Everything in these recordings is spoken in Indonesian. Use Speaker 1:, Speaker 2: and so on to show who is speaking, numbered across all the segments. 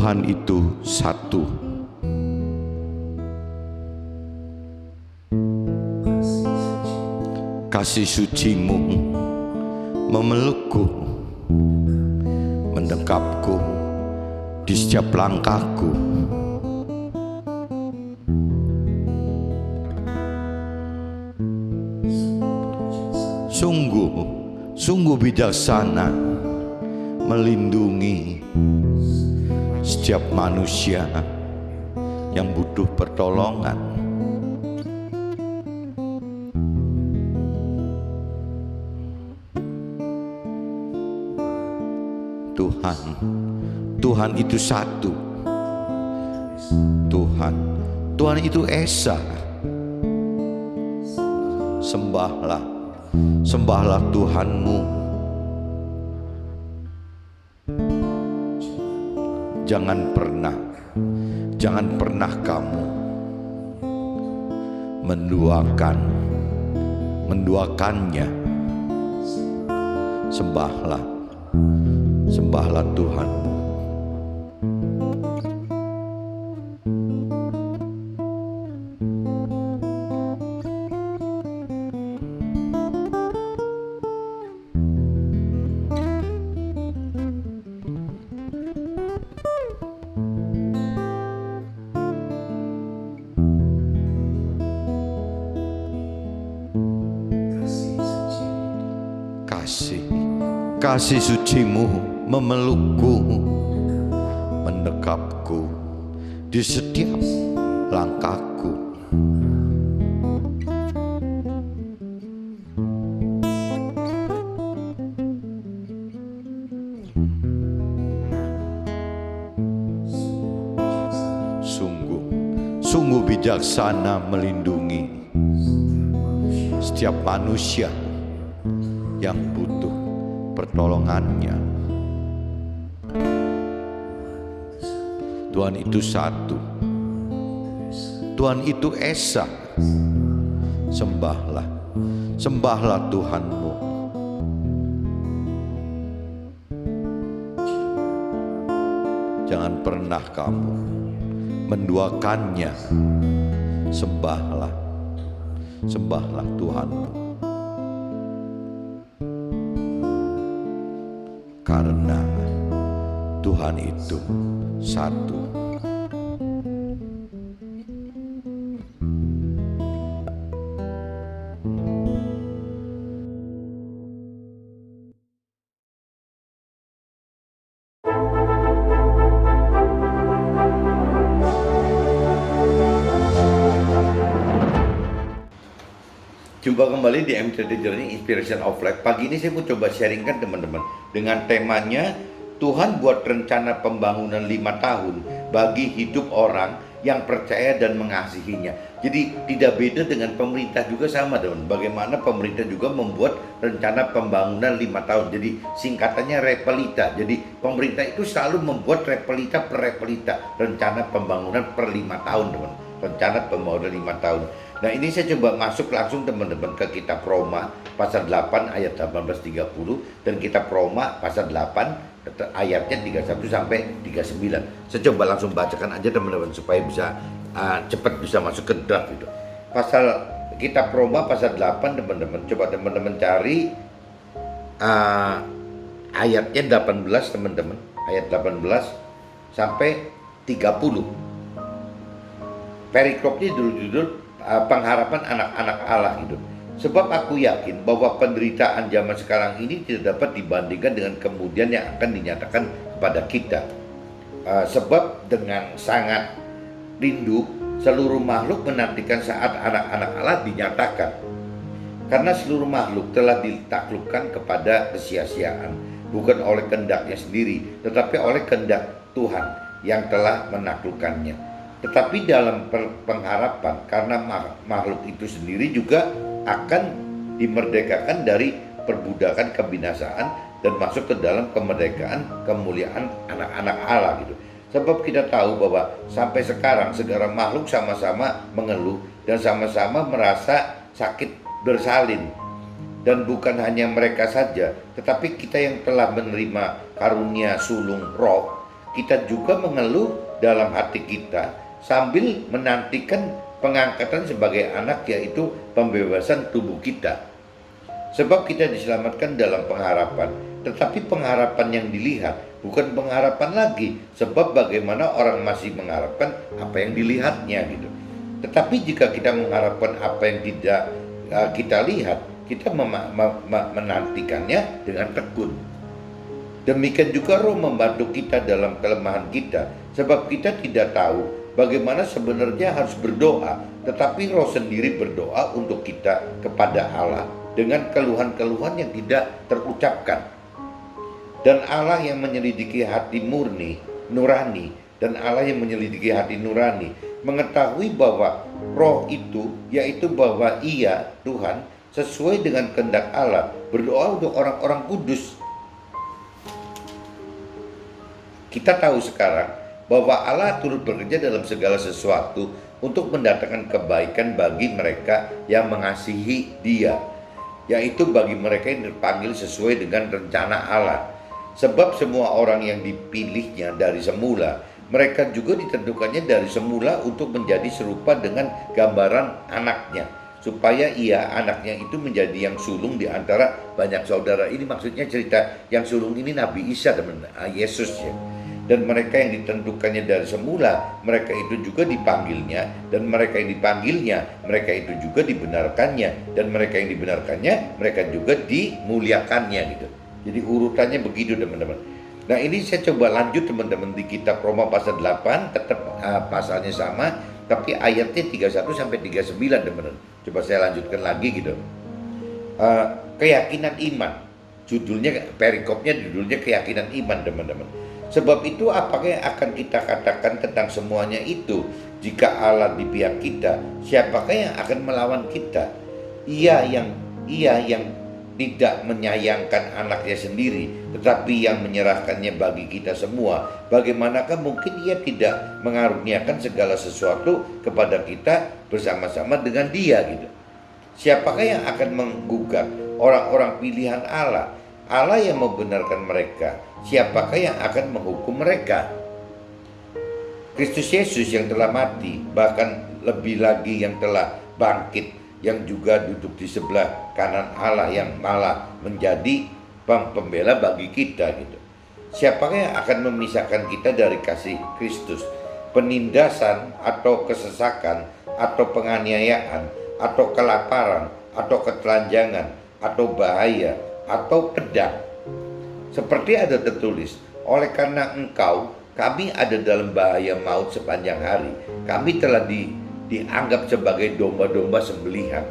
Speaker 1: Tuhan itu satu. Kasih suci-Mu memelukku, mendekapku di setiap langkahku. Sungguh bijaksana melindungi setiap manusia yang butuh pertolongan. Tuhan itu satu. Tuhan itu Esa. Sembahlah Tuhanmu. Jangan pernah kamu menduakannya. Sembahlah Tuhanmu. Kasih suci-Mu memelukku, mendekapku di setiap langkahku. Sungguh bijaksana melindungi setiap manusia yang butuh pertolongannya. Tuhan itu satu. Tuhan itu Esa. Sembahlah Tuhanmu. Jangan pernah kamu menduakannya. Sembahlah Tuhanmu. Karena Tuhan itu satu. Jumpa kembali di MTD Journey Inspiration of Life. Pagi ini saya mau coba sharingkan teman-teman dengan temanya Tuhan buat rencana pembangunan 5 tahun bagi hidup orang yang percaya dan mengasihinya. Jadi tidak beda dengan pemerintah juga sama teman. Bagaimana pemerintah juga membuat rencana pembangunan 5 tahun. Jadi singkatannya repelita. Jadi pemerintah itu selalu membuat repelita per repelita, rencana pembangunan per 5 tahun teman. Rencana pembangunan 5 tahun. Nah ini saya coba masuk langsung teman-teman ke Kitab Roma pasal 8 ayat 18-30 dan Kitab Roma pasal 8 ayatnya 31 sampai 39. Saya coba langsung bacakan aja teman-teman supaya bisa cepat bisa masuk ke draft itu. Pasal Kitab Roma pasal 8 teman-teman, coba teman-teman cari ayatnya 18 teman-teman, ayat 18 sampai 30. Perikopnya judul pengharapan anak-anak Allah itu. Sebab aku yakin bahwa penderitaan zaman sekarang ini tidak dapat dibandingkan dengan kemudian yang akan dinyatakan kepada kita. Sebab dengan sangat rindu seluruh makhluk menantikan saat anak-anak Allah dinyatakan. Karena seluruh makhluk telah ditaklukkan kepada kesia-siaan, bukan oleh kehendaknya sendiri, tetapi oleh kehendak Tuhan yang telah menaklukkannya. Tetapi dalam pengharapan, karena makhluk itu sendiri juga akan dimerdekakan dari perbudakan kebinasaan dan masuk ke dalam kemerdekaan kemuliaan anak-anak Allah gitu. Sebab kita tahu bahwa sampai sekarang segala makhluk sama-sama mengeluh dan sama-sama merasa sakit bersalin. Dan bukan hanya mereka saja, tetapi kita yang telah menerima karunia sulung roh, kita juga mengeluh dalam hati kita sambil menantikan pengangkatan sebagai anak, yaitu pembebasan tubuh kita. Sebab kita diselamatkan dalam pengharapan, tetapi pengharapan yang dilihat bukan pengharapan lagi, sebab bagaimana orang masih mengharapkan apa yang dilihatnya gitu. Tetapi jika kita mengharapkan apa yang tidak kita lihat, kita menantikannya dengan tekun. Demikian juga Roh membantu kita dalam kelemahan kita, sebab kita tidak tahu bagaimana sebenarnya harus berdoa, tetapi Roh sendiri berdoa untuk kita kepada Allah dengan keluhan-keluhan yang tidak terucapkan. Dan Allah yang menyelidiki hati nurani, dan Allah yang menyelidiki hati nurani mengetahui bahwa Roh itu, yaitu bahwa Ia, Tuhan, sesuai dengan kehendak Allah, berdoa untuk orang-orang kudus. Kita tahu sekarang bahwa Allah turut bekerja dalam segala sesuatu untuk mendatangkan kebaikan bagi mereka yang mengasihi Dia, yaitu bagi mereka yang dipanggil sesuai dengan rencana Allah. Sebab semua orang yang dipilihnya dari semula, mereka juga ditentukannya dari semula untuk menjadi serupa dengan gambaran anaknya, supaya ia, anaknya itu, menjadi yang sulung di antara banyak saudara. Ini maksudnya cerita yang sulung ini Nabi Isa, teman Yesus ya. Dan mereka yang ditentukannya dari semula, mereka itu juga dipanggilnya, dan mereka yang dipanggilnya, mereka itu juga dibenarkannya, dan mereka yang dibenarkannya, mereka juga dimuliakannya gitu. Jadi urutannya begitu teman-teman. Nah ini saya coba lanjut teman-teman di kitab Roma pasal 8, tetap pasalnya sama, tapi ayatnya 31 sampai 39 teman-teman. Coba saya lanjutkan lagi gitu. Keyakinan iman, judulnya, perikopnya judulnya keyakinan iman teman-teman. Sebab itu apakah yang akan kita katakan tentang semuanya itu? Jika Allah di pihak kita, siapakah yang akan melawan kita? Ia yang tidak menyayangkan anaknya sendiri, tetapi yang menyerahkannya bagi kita semua, bagaimanakah mungkin Ia tidak mengaruniakan segala sesuatu kepada kita bersama-sama dengan Dia gitu? Siapakah yang akan menggugat orang-orang pilihan Allah? Allah yang membenarkan mereka, siapakah yang akan menghukum mereka? Kristus Yesus yang telah mati, bahkan lebih lagi yang telah bangkit, yang juga duduk di sebelah kanan Allah, yang malah menjadi pembela bagi kita gitu. Siapakah yang akan memisahkan kita dari kasih Kristus? Penindasan atau kesesakan atau penganiayaan atau kelaparan atau ketelanjangan atau bahaya atau pedang. Seperti ada tertulis, oleh karena engkau kami ada dalam bahaya maut sepanjang hari. Kami telah dianggap sebagai domba-domba sembelihan.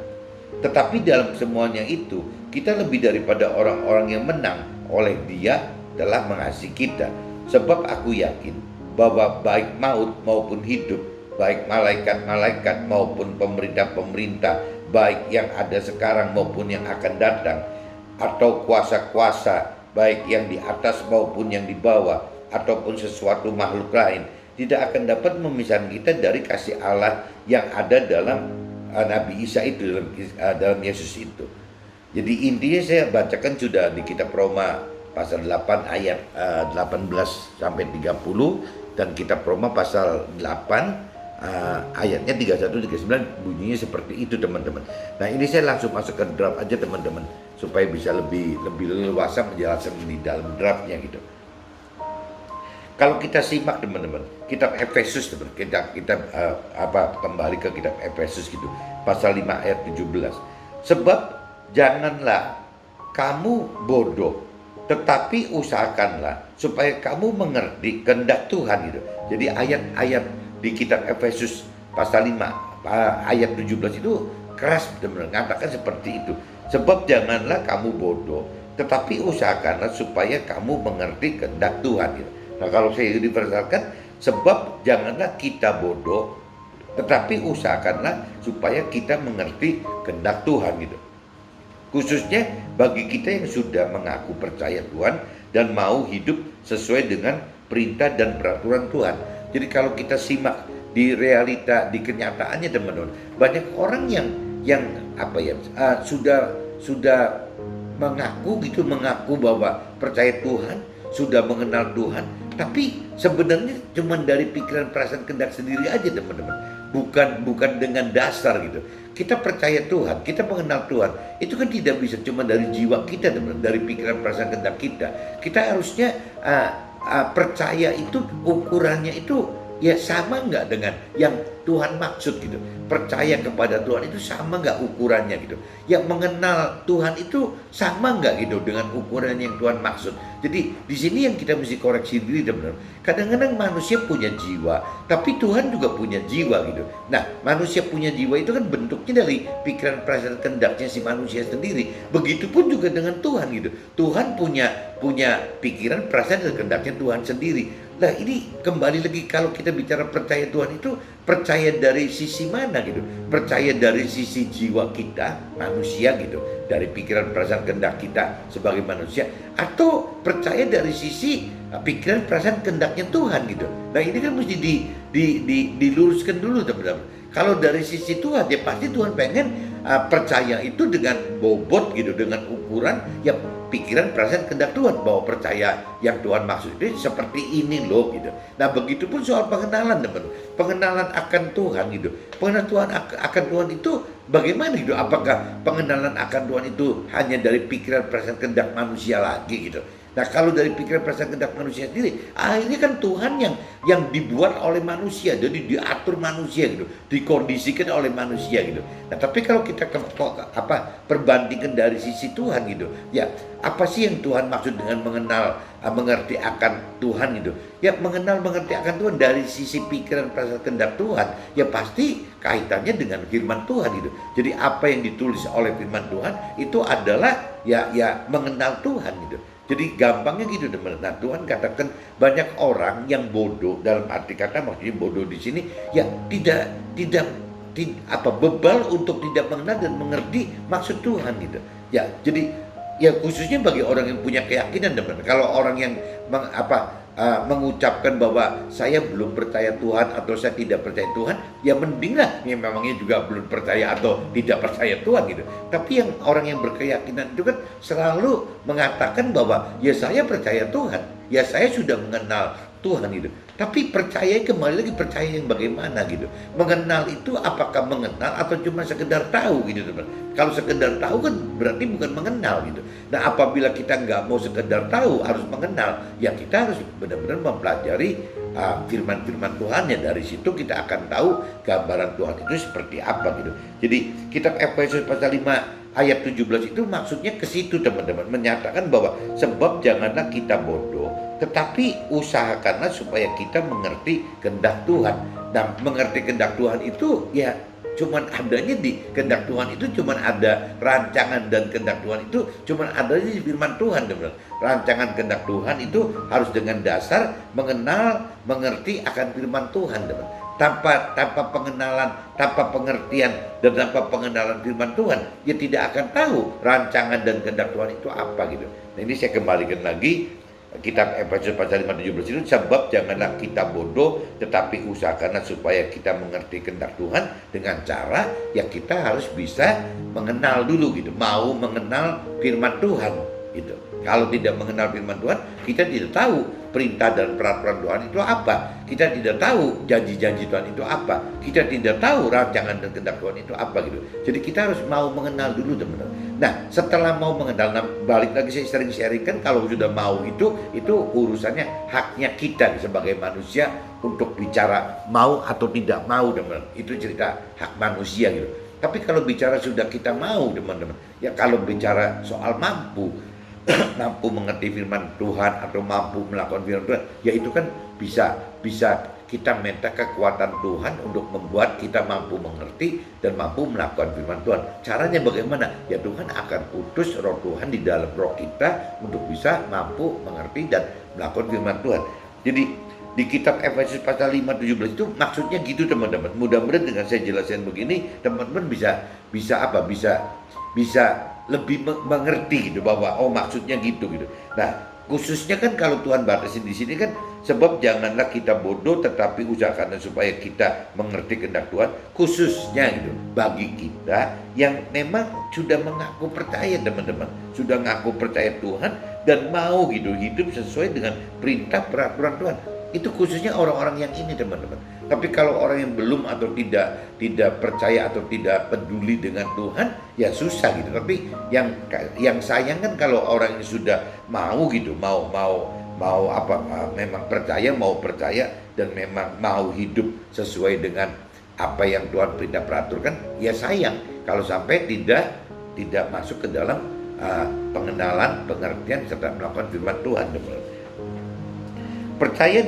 Speaker 1: Tetapi dalam semuanya itu, kita lebih daripada orang-orang yang menang oleh Dia telah mengasihi kita. Sebab aku yakin bahwa baik maut maupun hidup, baik malaikat-malaikat maupun pemerintah-pemerintah, baik yang ada sekarang maupun yang akan datang, atau kuasa-kuasa, baik yang di atas maupun yang di bawah, ataupun sesuatu makhluk lain, tidak akan dapat memisahkan kita dari kasih Allah yang ada dalam Nabi Isa itu, dalam Yesus itu. Jadi intinya saya bacakan sudah di kitab Roma pasal 8 ayat 18 sampai 30, dan kitab Roma pasal 8 ayatnya 31-39 bunyinya seperti itu teman-teman. Nah ini saya langsung masuk ke draft aja teman-teman, supaya bisa lebih leluasa menjelaskan di dalam draftnya gitu. Kalau kita simak teman-teman, kitab Efesus teman, kita kembali ke kitab Efesus gitu, pasal 5 ayat 17. Sebab janganlah kamu bodoh, tetapi usahakanlah supaya kamu mengerti kehendak Tuhan gitu. Jadi ayat-ayat di kitab Efesus pasal 5 ayat 17 itu keras benar-benar mengatakan seperti itu. Sebab janganlah kamu bodoh, tetapi usahakanlah supaya kamu mengerti kehendak Tuhan gitu. Nah kalau saya universalkan, sebab janganlah kita bodoh, tetapi usahakanlah supaya kita mengerti kehendak Tuhan gitu. Khususnya bagi kita yang sudah mengaku percaya Tuhan dan mau hidup sesuai dengan perintah dan peraturan Tuhan. Jadi kalau kita simak di realita, di kenyataannya teman-teman, banyak orang yang sudah mengaku bahwa percaya Tuhan, sudah mengenal Tuhan, Tapi sebenarnya cuma dari pikiran perasaan kehendak sendiri aja teman-teman. Bukan dengan dasar gitu. Kita percaya Tuhan, kita mengenal Tuhan. Itu kan tidak bisa cuma dari jiwa kita teman-teman, dari pikiran perasaan kehendak kita. Kita harusnya percaya itu ukurannya itu ya sama nggak dengan yang Tuhan maksud gitu. Percaya kepada Tuhan itu sama nggak ukurannya gitu. Yang mengenal Tuhan itu sama nggak gitu dengan ukuran yang Tuhan maksud. Jadi di sini yang kita mesti koreksi diri teman-teman. Kadang-kadang manusia punya jiwa, tapi Tuhan juga punya jiwa gitu. Nah, manusia punya jiwa itu kan bentuknya dari pikiran perasaan kehendaknya si manusia sendiri. Begitupun juga dengan Tuhan gitu. Tuhan punya pikiran perasaan dan kehendaknya Tuhan sendiri. Nah ini kembali lagi kalau kita bicara percaya Tuhan itu percaya dari sisi mana gitu? Percaya dari sisi jiwa kita manusia gitu, dari pikiran perasaan kehendak kita sebagai manusia, atau percaya dari sisi pikiran perasaan kehendaknya Tuhan gitu. Nah ini kan mesti diluruskan dulu teman-teman. Kalau dari sisi Tuhan ya pasti Tuhan pengen percaya itu dengan bobot gitu, dengan ukuran ya pikiran perasaan kehendak Tuhan, bahwa percaya yang Tuhan maksud itu seperti ini loh gitu. Nah begitupun soal pengenalan teman, pengenalan akan Tuhan gitu. Pengenalan Tuhan akan Tuhan itu bagaimana gitu? Apakah pengenalan akan Tuhan itu hanya dari pikiran perasaan kehendak manusia lagi gitu? Nah kalau dari pikiran perasaan kehendak manusia sendiri, ini kan Tuhan yang dibuat oleh manusia, jadi diatur manusia gitu, dikondisikan oleh manusia gitu. Nah tapi kalau kita perbandingkan dari sisi Tuhan gitu, ya apa sih yang Tuhan maksud dengan mengerti akan Tuhan gitu? Ya mengenal mengerti akan Tuhan dari sisi pikiran perasaan kehendak Tuhan, ya pasti kaitannya dengan firman Tuhan gitu. Jadi apa yang ditulis oleh firman Tuhan itu adalah ya mengenal Tuhan gitu. Jadi gampangnya gitu teman. Nah Tuhan katakan banyak orang yang bodoh, dalam arti kata maksudnya bodoh di sini ya tidak bebal untuk tidak mengenal dan mengerti maksud Tuhan gitu. Ya jadi ya khususnya bagi orang yang punya keyakinan teman. Kalau orang yang mengucapkan bahwa saya belum percaya Tuhan atau saya tidak percaya Tuhan, ya mendinglah ya memangnya juga belum percaya atau tidak percaya Tuhan gitu. Tapi yang orang yang berkeyakinan itu kan selalu mengatakan bahwa ya saya percaya Tuhan, ya saya sudah mengenal Tuhan gitu. Tapi percaya kembali lagi percaya yang bagaimana gitu. Mengenal itu apakah mengenal atau cuma sekedar tahu gitu teman. Kalau sekedar tahu kan berarti bukan mengenal gitu. Nah apabila kita nggak mau sekedar tahu harus mengenal, ya kita harus benar-benar mempelajari firman-firman Tuhan, ya dari situ kita akan tahu gambaran Tuhan itu seperti apa gitu. Jadi kitab Efesus pasal 5 ayat 17 itu maksudnya ke situ teman-teman, menyatakan bahwa sebab janganlah kita bodoh, tetapi usahakanlah supaya kita mengerti kehendak Tuhan. Nah, mengerti kehendak Tuhan itu ya cuman adanya di kehendak Tuhan itu cuman ada rancangan, dan kehendak Tuhan itu cuman ada di firman Tuhan teman-teman. Rancangan kehendak Tuhan itu harus dengan dasar mengenal, mengerti akan firman Tuhan teman-teman. Tanpa pengenalan, tanpa pengertian, dan tanpa pengenalan firman Tuhan, ya tidak akan tahu rancangan dan kehendak Tuhan itu apa gitu. Nah ini saya kembalikan lagi kitab Efesus pasal 5:17 itu, sebab janganlah kita bodoh, tetapi usahakanlah supaya kita mengerti kehendak Tuhan dengan cara ya kita harus bisa mengenal dulu gitu, mau mengenal firman Tuhan gitu. Kalau tidak mengenal firman Tuhan, kita tidak tahu perintah dan peraturan Tuhan itu apa. Kita tidak tahu janji-janji Tuhan itu apa. Kita tidak tahu rancangan dan kehendak Tuhan itu apa gitu. Jadi kita harus mau mengenal dulu teman-teman. Nah setelah mau mengenal, balik lagi saya sering sharingkan, kalau sudah mau itu urusannya haknya kita sebagai manusia untuk bicara mau atau tidak mau teman-teman. Itu cerita hak manusia gitu. Tapi kalau bicara sudah kita mau teman-teman, ya kalau bicara soal mampu mengerti firman Tuhan atau mampu melakukan firman Tuhan, ya itu kan bisa kita minta kekuatan Tuhan untuk membuat kita mampu mengerti dan mampu melakukan firman Tuhan. Caranya bagaimana? Ya Tuhan akan utus roh Tuhan di dalam roh kita untuk bisa mampu mengerti dan melakukan firman Tuhan. Jadi di kitab Efesus pasal 5:17 itu maksudnya gitu teman-teman. Mudah-mudahan dengan saya jelaskan begini teman-teman bisa lebih mengerti gitu, bahwa maksudnya gitu. Nah khususnya kan kalau Tuhan batasin di sini kan Sebab janganlah kita bodoh, tetapi usahakan supaya kita mengerti kehendak Tuhan, khususnya gitu bagi kita yang memang sudah mengaku percaya, teman-teman, sudah mengaku percaya Tuhan dan mau gitu hidup sesuai dengan perintah peraturan Tuhan. Itu khususnya orang-orang yang ini, teman-teman. Tapi kalau orang yang belum atau tidak percaya atau tidak peduli dengan Tuhan, ya susah gitu. Tapi yang sayang kan kalau orang ini sudah mau gitu, memang mau percaya dan memang mau hidup sesuai dengan apa yang Tuhan perintah peraturkan, ya sayang kalau sampai tidak masuk ke dalam pengenalan, pengertian serta melakukan firman Tuhan. Percaya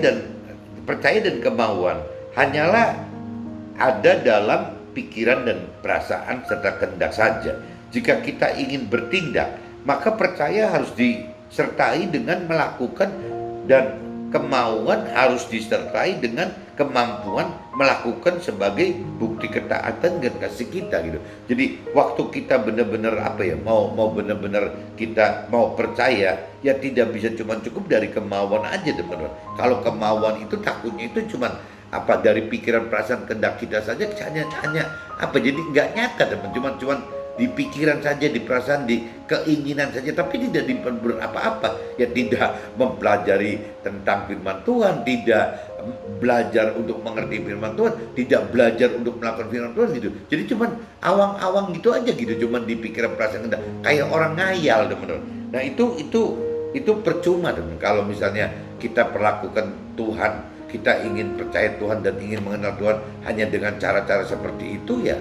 Speaker 1: dan kemauan hanyalah ada dalam pikiran dan perasaan serta kehendak saja. Jika kita ingin bertindak, maka percaya harus disertai dengan melakukan, dan kemauan harus disertai dengan kemampuan melakukan sebagai bukti ketaatan dan kasih kita gitu. Jadi waktu kita benar-benar mau benar-benar kita mau percaya, ya tidak bisa cuma cukup dari kemauan aja, teman-teman. Kalau kemauan itu takutnya itu cuma dari pikiran perasaan kehendak kita saja, hanya jadi nggak nyata, teman, cuman di pikiran saja, di perasaan, di keinginan saja, tapi tidak diperbuat apa-apa. Ya tidak mempelajari tentang firman Tuhan, tidak belajar untuk mengerti firman Tuhan, tidak belajar untuk melakukan firman Tuhan gitu. Jadi cuman awang-awang gitu aja gitu, cuman di pikiran perasaan kita, kayak orang ngayal, teman-teman. Nah itu percuma, teman. Kalau misalnya kita perlakukan Tuhan, kita ingin percaya Tuhan dan ingin mengenal Tuhan hanya dengan cara-cara seperti itu, ya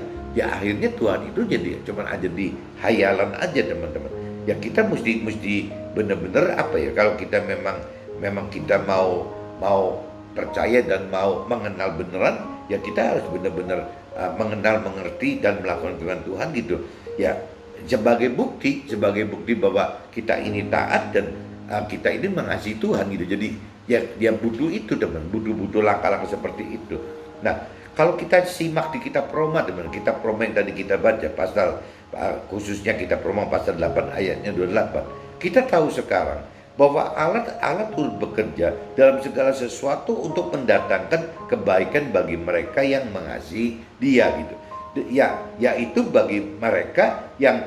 Speaker 1: akhirnya Tuhan itu jadi cuman aja di hayalan aja, teman-teman. Ya kita mesti benar-benar kalau kita memang kita mau percaya dan mau mengenal beneran, ya kita harus benar-benar mengenal, mengerti dan melakukan firman Tuhan gitu. Ya sebagai bukti bahwa kita ini taat dan kita ini mengasihi Tuhan gitu. Jadi ya dia butuh itu, teman, butuh langkah-langkah seperti itu. Nah, kalau kita simak di kitab Roma, teman, kitab Roma yang tadi kita baca, pasal khususnya kitab Roma pasal 8 ayatnya 28, kita tahu sekarang bahwa Allah turut bekerja dalam segala sesuatu untuk mendatangkan kebaikan bagi mereka yang mengasihi Dia gitu. Ya, yaitu bagi mereka yang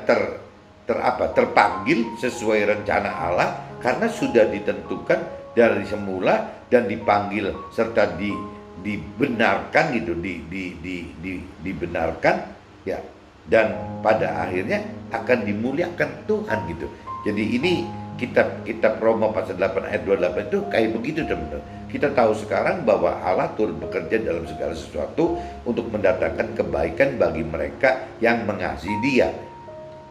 Speaker 1: terpanggil sesuai rencana Allah, karena sudah ditentukan dari semula dan dipanggil serta dibenarkan gitu, dibenarkan ya, dan pada akhirnya akan dimuliakan Tuhan gitu. Jadi ini kitab Roma pasal 8 ayat 28 itu kayak begitu, teman-teman. Kita tahu sekarang bahwa Allah turut bekerja dalam segala sesuatu untuk mendatangkan kebaikan bagi mereka yang mengasihi Dia,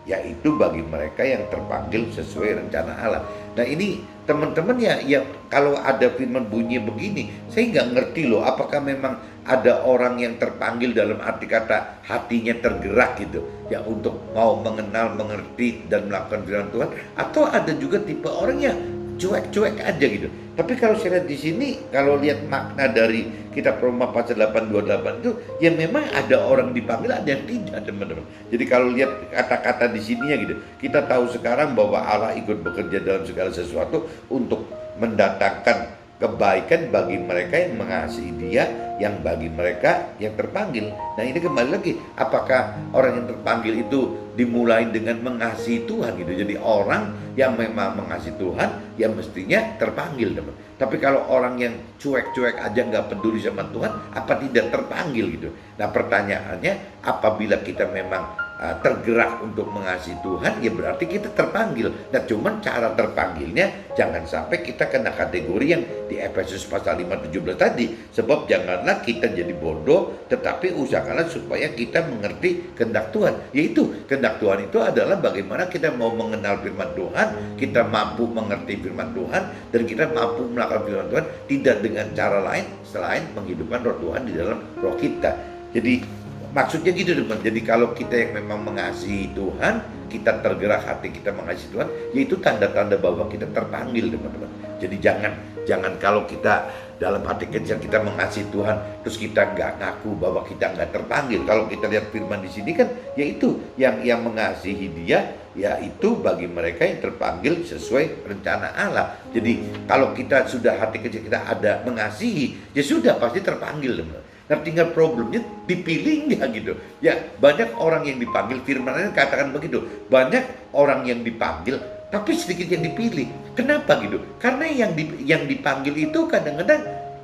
Speaker 1: yaitu bagi mereka yang terpanggil sesuai rencana Allah. Nah ini teman-teman, ya kalau ada firman bunyi begini, saya nggak ngerti loh, apakah memang ada orang yang terpanggil dalam arti kata hatinya tergerak gitu ya untuk mau mengenal, mengerti dan melakukan firman Tuhan, atau ada juga tipe orang yang cuek-cuek aja gitu. Tapi kalau saya lihat di sini, kalau lihat makna dari kitab Roma pasal 8:28 itu, ya memang ada orang dipanggil, ada yang tidak, teman-teman. Jadi kalau lihat kata-kata di sininya gitu, kita tahu sekarang bahwa Allah ikut bekerja dalam segala sesuatu untuk mendatangkan kebaikan bagi mereka yang mengasihi Dia, yang bagi mereka yang terpanggil. Nah ini kembali lagi, apakah orang yang terpanggil itu dimulai dengan mengasihi Tuhan gitu. Jadi orang yang memang mengasihi Tuhan ya mestinya terpanggil, teman. Tapi kalau orang yang cuek-cuek aja, nggak peduli sama Tuhan, apa tidak terpanggil gitu. Nah pertanyaannya, apabila kita memang tergerak untuk mengasihi Tuhan, ya berarti kita terpanggil. Nah cuman cara terpanggilnya jangan sampai kita kena kategori yang di Efesus pasal 5:17 tadi. Sebab janganlah kita jadi bodoh, tetapi usahakanlah supaya kita mengerti kehendak Tuhan. Yaitu kehendak Tuhan itu adalah bagaimana kita mau mengenal firman Tuhan, kita mampu mengerti firman Tuhan, dan kita mampu melakukan firman Tuhan tidak dengan cara lain selain menghidupkan roh Tuhan di dalam roh kita. Jadi maksudnya gitu, teman. Jadi kalau kita yang memang mengasihi Tuhan, kita tergerak hati kita mengasihi Tuhan, yaitu tanda-tanda bahwa kita terpanggil, teman-teman. Jadi jangan kalau kita dalam hati kecil kita mengasihi Tuhan, terus kita nggak ngaku bahwa kita nggak terpanggil. Kalau kita lihat firman di sini kan, yaitu yang mengasihi Dia, yaitu bagi mereka yang terpanggil sesuai rencana Allah. Jadi kalau kita sudah hati kecil kita ada mengasihi, ya sudah pasti terpanggil. Nah tinggal problemnya dipilih nggak gitu. Ya banyak orang yang dipanggil, firman katakan begitu. Banyak orang yang dipanggil, tapi sedikit yang dipilih. Kenapa gitu? Karena yang dipanggil itu kadang-kadang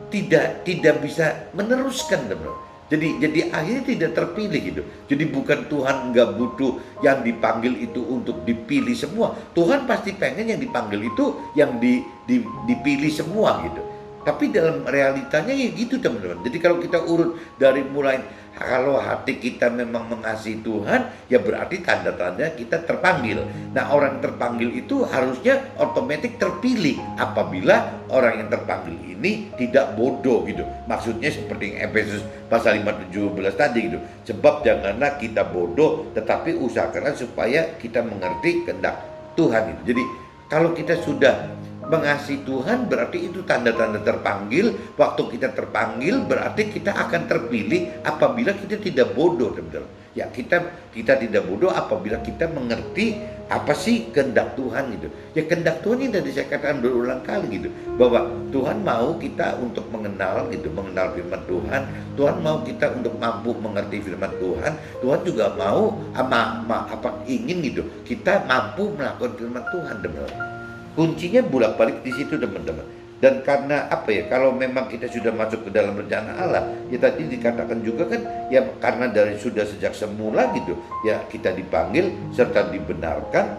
Speaker 1: tidak bisa meneruskan, teman. Jadi akhirnya tidak terpilih gitu. Jadi bukan Tuhan nggak butuh yang dipanggil itu untuk dipilih semua. Tuhan pasti pengen yang dipanggil itu yang dipilih semua gitu. Tapi dalam realitanya ya gitu, teman-teman. Jadi kalau kita urut dari mulai, kalau hati kita memang mengasihi Tuhan, ya berarti tanda-tanda kita terpanggil. Nah orang terpanggil itu harusnya otomatis terpilih apabila orang yang terpanggil ini tidak bodoh gitu. Maksudnya seperti yang Efesus pasal 5:17 tadi gitu. Sebab janganlah kita bodoh, tetapi usahakanlah supaya kita mengerti kehendak Tuhan itu. Jadi kalau kita sudah mengasihi Tuhan berarti itu tanda-tanda terpanggil. Waktu kita terpanggil berarti kita akan terpilih apabila kita tidak bodoh, teman-teman. Ya kita tidak bodoh apabila kita mengerti apa sih kehendak Tuhan gitu. Ya kehendak Tuhan ini tadi saya katakan berulang kali gitu, bahwa Tuhan mau kita untuk mengenal gitu, mengenal firman Tuhan. Tuhan mau kita untuk mampu mengerti firman Tuhan. Tuhan juga mau ingin gitu kita mampu melakukan firman Tuhan, teman-teman. Kuncinya bolak-balik di situ, teman-teman. Dan karena apa ya, kalau memang kita sudah masuk ke dalam rencana Allah, ya tadi dikatakan juga kan, ya karena dari sudah sejak semula gitu, ya kita dipanggil serta dibenarkan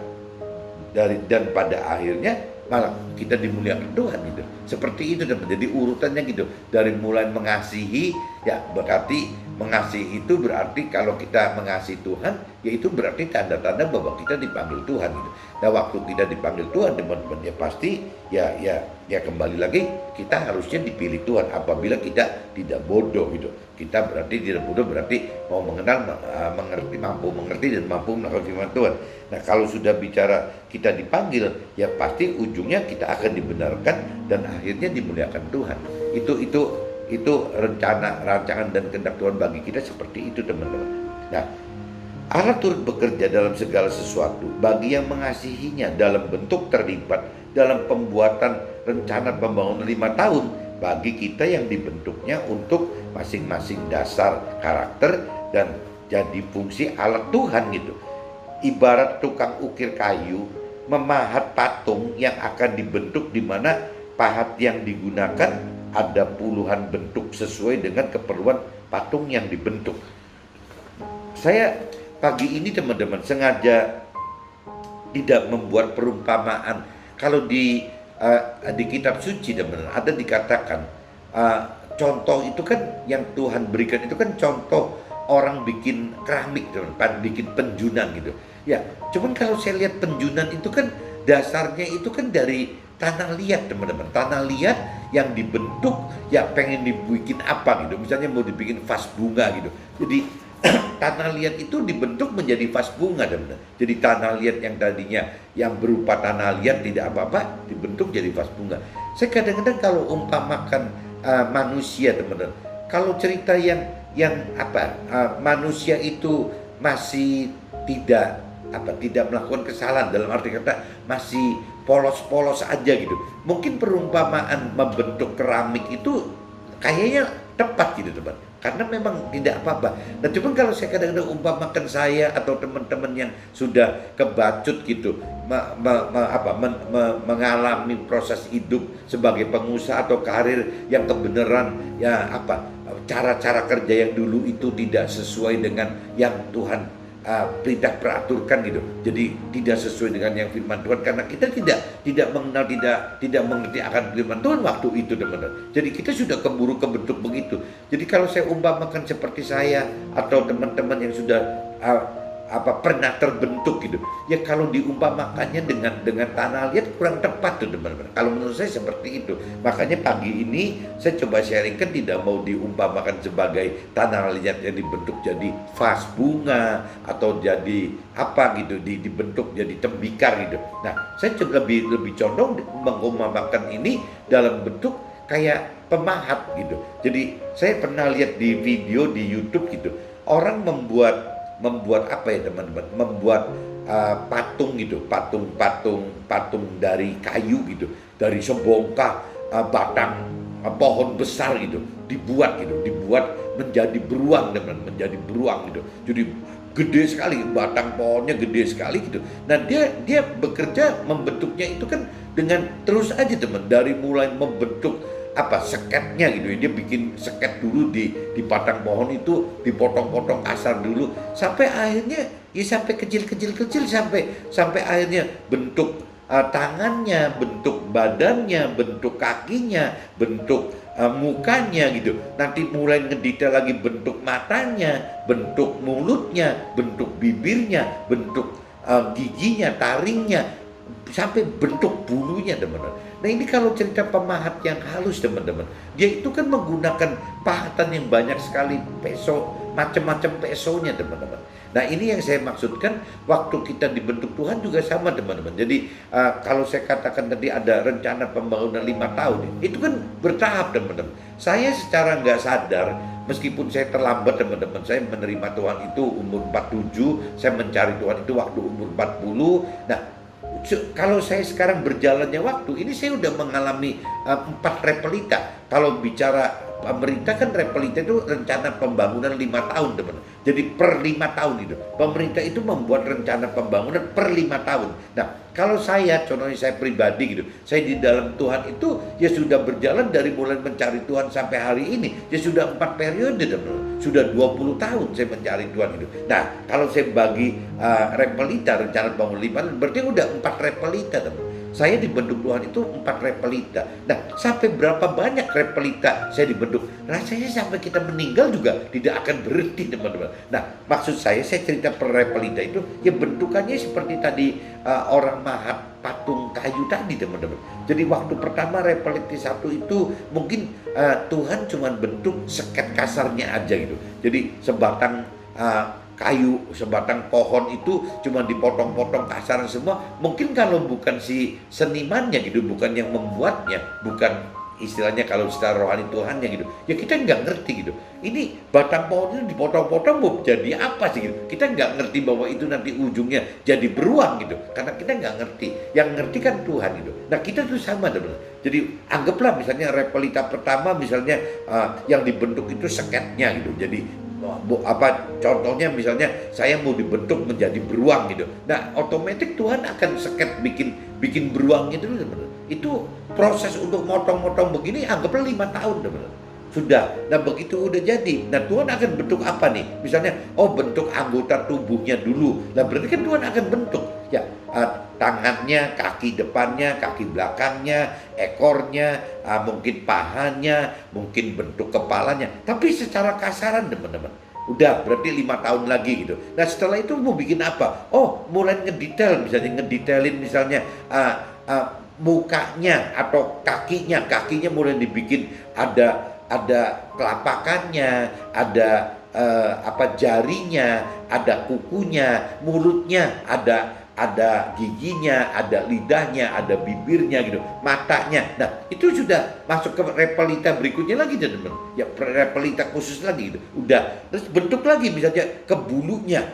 Speaker 1: dan pada akhirnya malah kita dimuliakan Tuhan gitu. Seperti itu, teman. Jadi urutannya gitu. Dari mulai mengasihi, ya berarti mengasihi itu berarti kalau kita mengasihi Tuhan, yaitu berarti tanda-tanda bahwa kita dipanggil Tuhan gitu. Nah waktu kita dipanggil Tuhan, teman-teman, ya pasti ya kembali lagi kita harusnya dipilih Tuhan apabila kita tidak bodoh gitu. Kita berarti tidak bodoh, berarti mau mengenal, mengerti, mampu mengerti dan mampu melakukan firman Tuhan. Nah kalau sudah bicara kita dipanggil, ya pasti ujungnya kita akan dibenarkan dan akhirnya dimuliakan Tuhan. Itu rancangan dan kehendak Tuhan bagi kita seperti itu, teman-teman. Nah Allah turut bekerja dalam segala sesuatu bagi yang mengasihinya dalam bentuk terlibat dalam pembuatan rencana pembangunan 5 tahun bagi kita yang dibentuknya untuk masing-masing dasar karakter dan jadi fungsi alat Tuhan gitu. Ibarat tukang ukir kayu memahat patung yang akan dibentuk, di mana pahat yang digunakan ada puluhan bentuk sesuai dengan keperluan patung yang dibentuk. Saya pagi ini, teman-teman, sengaja tidak membuat perumpamaan. Kalau di kitab suci, teman-teman, ada dikatakan contoh itu kan yang Tuhan berikan itu kan contoh orang bikin keramik, teman-teman, bikin penjunan gitu. Ya, cuman kalau saya lihat penjunan itu kan dasarnya itu kan dari tanah liat, teman-teman. Tanah liat yang dibentuk, ya pengen dibikin apa gitu. Misalnya mau dibikin vas bunga gitu. Jadi tanah liat itu dibentuk menjadi vas bunga, teman-teman. Jadi tanah liat yang tadinya yang berupa tanah liat tidak apa-apa dibentuk jadi vas bunga. Saya kadang-kadang kalau umpamakan manusia, teman-teman, kalau cerita yang manusia itu masih tidak melakukan kesalahan, dalam arti kata masih polos-polos aja gitu. Mungkin perumpamaan membentuk keramik itu kayaknya tepat gitu, teman. Karena memang tidak apa-apa. Nah cuman kalau saya kadang-kadang umpamakan saya atau teman-teman yang sudah kebacut gitu, mengalami proses hidup sebagai pengusaha atau karir yang kebenaran, ya cara-cara kerja yang dulu itu tidak sesuai dengan yang Tuhan peraturkan gitu. Jadi tidak sesuai dengan yang firman Tuhan, karena kita tidak mengenal, tidak mengerti akan firman Tuhan waktu itu, teman-teman. Jadi kita sudah keburu kebentuk begitu. Jadi kalau saya umpamakan seperti saya atau teman-teman yang sudah pernah terbentuk gitu. Ya kalau diumpamakannya dengan tanah liat kurang tepat tuh teman-teman. Kalau menurut saya seperti itu. Makanya pagi ini saya coba sharingkan, tidak mau diumpamakan sebagai tanah liat yang dibentuk jadi vas bunga atau jadi apa gitu, dibentuk jadi tembikar gitu. Nah, saya coba lebih condong mengumpamakan ini dalam bentuk kayak pemahat gitu. Jadi saya pernah lihat di video di YouTube gitu, orang membuat apa ya teman-teman, membuat patung gitu, patung dari kayu gitu, dari sebongkah batang pohon besar gitu, dibuat menjadi beruang teman, menjadi beruang gitu. Jadi gede sekali, batang pohonnya gede sekali gitu. Nah dia bekerja membentuknya itu kan dengan terus aja teman, dari mulai membentuk seketnya gitu, dia bikin seket dulu di batang pohon itu, dipotong-potong kasar dulu sampai akhirnya ya sampai kecil sampai akhirnya bentuk tangannya, bentuk badannya, bentuk kakinya, bentuk mukanya gitu. Nanti mulai ngedetail lagi bentuk matanya, bentuk mulutnya, bentuk bibirnya, bentuk giginya, taringnya, sampai bentuk bulunya teman-teman. Nah ini kalau cerita pemahat yang halus teman-teman, dia itu kan menggunakan pahatan yang banyak sekali, peso, macam-macam pesonya teman-teman. Nah ini yang saya maksudkan, waktu kita dibentuk Tuhan juga sama teman-teman. Jadi kalau saya katakan tadi ada rencana pembangunan 5 tahun, itu kan bertahap teman-teman. Saya secara nggak sadar, meskipun saya terlambat teman-teman, saya menerima Tuhan itu umur 47, saya mencari Tuhan itu waktu umur 40. Nah kalau saya sekarang berjalannya waktu, ini saya udah mengalami 4 repelita. Kalau bicara pemerintah kan repelita itu rencana pembangunan 5 tahun teman. Jadi per 5 tahun itu. Pemerintah itu membuat rencana pembangunan per 5 tahun. Nah kalau saya, contohnya saya pribadi gitu, saya di dalam Tuhan itu ya sudah berjalan dari mulai mencari Tuhan sampai hari ini, ya sudah 4 periode teman. Sudah 20 tahun saya mencari Tuhan itu. Nah kalau saya bagi repelita, rencana bangun 5, berarti udah 4 repelita teman. Saya dibentuk Tuhan itu 4 repelita. Nah sampai berapa banyak repelita saya dibentuk, rasanya sampai kita meninggal juga tidak akan berhenti teman-teman. Nah maksud saya cerita per repelita itu ya bentukannya seperti tadi orang mahat patung kayu tadi teman-teman. Jadi waktu pertama repelita 1 itu mungkin Tuhan cuma bentuk seket kasarnya aja gitu. Jadi sebatang kayu, sebatang pohon itu cuma dipotong-potong kasar semua. Mungkin kalau bukan si senimannya gitu, bukan yang membuatnya, bukan istilahnya kalau secara rohani Tuhannya gitu, ya kita nggak ngerti gitu. Ini batang pohon itu dipotong-potong mau jadi apa sih gitu. Kita nggak ngerti bahwa itu nanti ujungnya jadi beruang gitu, karena kita nggak ngerti. Yang ngerti kan Tuhan gitu. Nah kita tuh sama teman. Jadi anggaplah misalnya repelita pertama misalnya yang dibentuk itu seketnya gitu. Jadi contohnya misalnya saya mau dibentuk menjadi beruang gitu. Nah otomatis Tuhan akan seket bikin beruangnya dulu teman. Itu proses untuk motong-motong begini anggaplah 5 tahun teman. Sudah. Nah begitu udah jadi, nah Tuhan akan bentuk apa nih? Misalnya bentuk anggota tubuhnya dulu. Nah berarti kan Tuhan akan bentuk ya tangannya, kaki depannya, kaki belakangnya, ekornya, mungkin pahanya, mungkin bentuk kepalanya. Tapi secara kasaran teman-teman, udah berarti 5 tahun lagi gitu. Nah setelah itu mau bikin apa? Mulai ngedetail, ngedetailin misalnya mukanya atau kakinya mulai dibikin ada kelapakannya, ada jarinya, ada kukunya, mulutnya, ada giginya, ada lidahnya, ada bibirnya gitu, matanya. Nah itu sudah masuk ke repelita berikutnya lagi teman-teman. Ya repelita khusus lagi gitu. Udah, terus bentuk lagi misalnya ke bulunya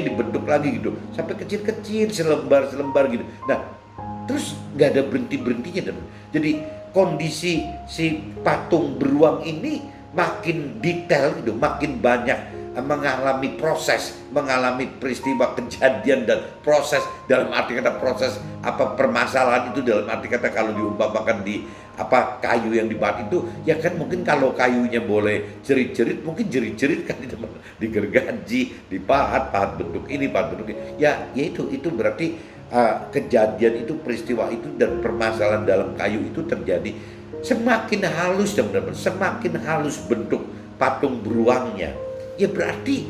Speaker 1: dibentuk lagi gitu, sampai kecil-kecil selembar gitu. Nah terus nggak ada berhentinya teman. Jadi kondisi si patung beruang ini makin detail gitu, makin banyak mengalami proses, mengalami peristiwa kejadian dan proses, dalam arti kata proses permasalahan itu, dalam arti kata kalau diumpamakan di kayu yang dibahas itu ya kan, mungkin kalau kayunya boleh jerit-jerit, mungkin jerit-jerit kan digergaji, dipahat bentuk ini, pahat bentuk ini. Ya itu berarti kejadian itu, peristiwa itu dan permasalahan dalam kayu itu terjadi. Semakin halus teman-teman, semakin halus bentuk patung beruangnya, ya berarti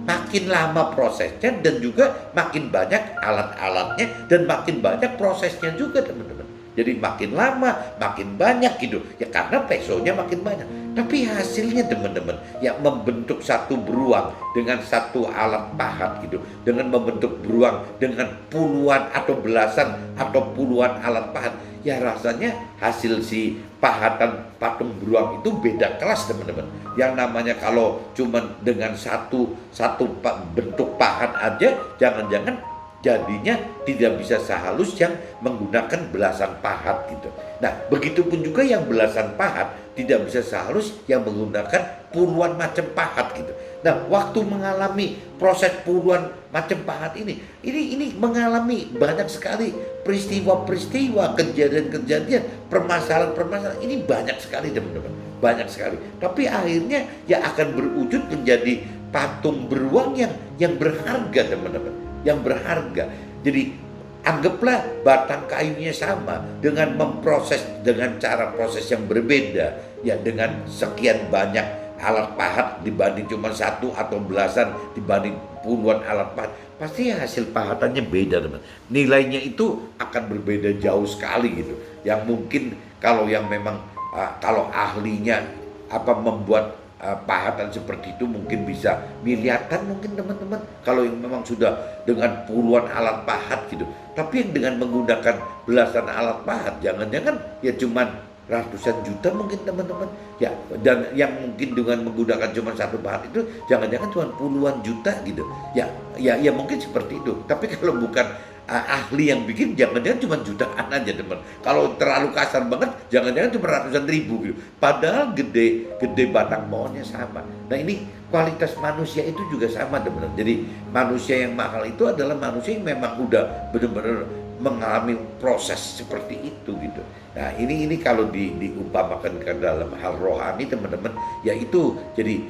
Speaker 1: makin lama prosesnya dan juga makin banyak alat-alatnya dan makin banyak prosesnya juga teman-teman. Jadi makin lama, makin banyak gitu. Ya karena pesonya makin banyak. Tapi hasilnya teman-teman, ya membentuk satu beruang dengan satu alat pahat gitu. Dengan membentuk beruang dengan puluhan atau belasan atau puluhan alat pahat. Ya rasanya hasil si pahatan patung beruang itu beda kelas teman-teman. Yang namanya kalau cuma dengan satu bentuk pahat aja, jangan-jangan jadinya tidak bisa sehalus yang menggunakan belasan pahat gitu. Nah, begitupun juga yang belasan pahat tidak bisa sehalus yang menggunakan puluhan macam pahat gitu. Nah, waktu mengalami proses puluhan macam pahat ini mengalami banyak sekali peristiwa-peristiwa, kejadian-kejadian, permasalahan-permasalahan. Ini banyak sekali teman-teman, banyak sekali. Tapi akhirnya ya akan berwujud menjadi patung beruang yang berharga teman-teman, yang berharga. Jadi anggaplah batang kayunya sama dengan memproses dengan cara proses yang berbeda, ya dengan sekian banyak alat pahat dibanding cuma satu atau belasan dibanding puluhan alat pahat, pasti hasil pahatannya beda teman. Nilainya itu akan berbeda jauh sekali gitu. Yang mungkin kalau yang memang kalau ahlinya membuat pahatan seperti itu mungkin bisa miliaran mungkin teman-teman. Kalau yang memang sudah dengan puluhan alat pahat gitu. Tapi yang dengan menggunakan belasan alat pahat, jangan-jangan ya cuman ratusan juta mungkin teman-teman. Ya, dan yang mungkin dengan menggunakan cuma satu pahat itu jangan-jangan cuma puluhan juta gitu. Ya mungkin seperti itu. Tapi kalau bukan ahli yang bikin, jangan-jangan cuma jutaan aja teman. Kalau terlalu kasar banget, jangan-jangan cuma ratusan ribu gitu. Padahal gede batang pohonnya sama. Nah ini kualitas manusia itu juga sama teman. Jadi manusia yang mahal itu adalah manusia yang memang udah benar-benar mengalami proses seperti itu gitu. Nah ini kalau diumpamakan ke dalam hal rohani teman-teman, ya itu jadi